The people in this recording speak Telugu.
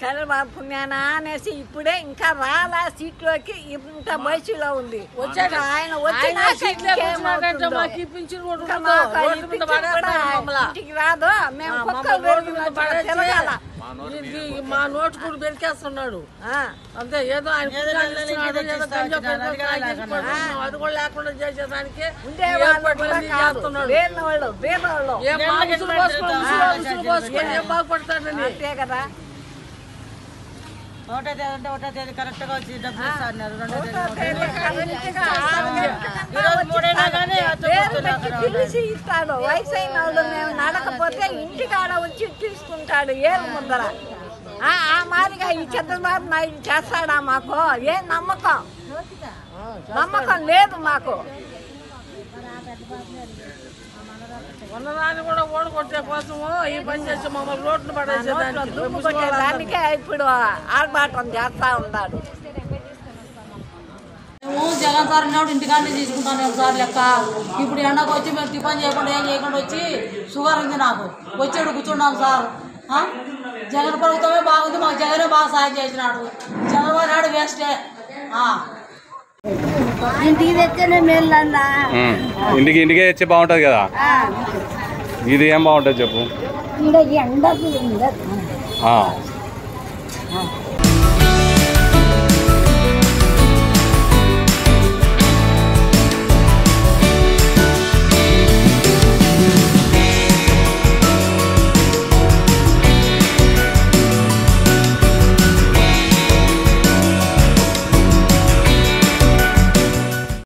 చంద్రబాబు పుణ్యానా అనేసి ఇప్పుడే ఇంకా రాలా సీట్లోకి ఇంత వయసులో ఉంది. ఆయన ఇంటికి రాదు. మేము తిరగాల. మా నోటు కూడా పెరికేస్తున్నాడు అంతే. ఏదో ఆయన అది కూడా లేకుండా చేసేదానికి ఏం బాగుపడతాడని అంతే కదా. ఒకటో తేదీ కరెక్ట్ గా వచ్చి డబ్బులు ఇస్తున్నారు. పిలిచి ఇస్తాడు. వయసు అయిన వాళ్ళు మేము నడకపోతే ఇంటికాడ వచ్చి తీసుకుంటాడు ఏళ్ళ ముందర. ఆ మాదిరిగా ఈ చంద్రబాబు నాయుడు చేస్తాడా? మాకు ఏం నమ్మకం లేదు మాకు. ఉన్నదాన్ని కూడా ఓడగొట్టే కోసము ఈ పని చేసి మమ్మల్ని రోడ్లు పడేసేదానికే ఇప్పుడు ఆర్భాటం చేస్తా ఉన్నాడు. మేము జగన్ సార్ ఉన్నప్పుడు ఇంటికాడనే తీసుకుంటాను సార్ లెక్క. ఇప్పుడు ఎండకు వచ్చి మేము టిఫిన్ చేయకుండా ఏం చేయకుండా వచ్చి షుగర్ ఉంది నాకు. వచ్చాడు కూర్చున్నాం సార్. జగన్ ప్రభుత్వమే బాగుంది. మాకు జగనే బాగా సాయం చేసినాడు. చంద్రబాబు నాయుడు వేస్టే. ఇంటికి తెచ్చేనే మేలు. ఇంటికే తెచ్చే బాగుంటది కదా. ఇది ఏం బాగుంటుంది చెప్పు.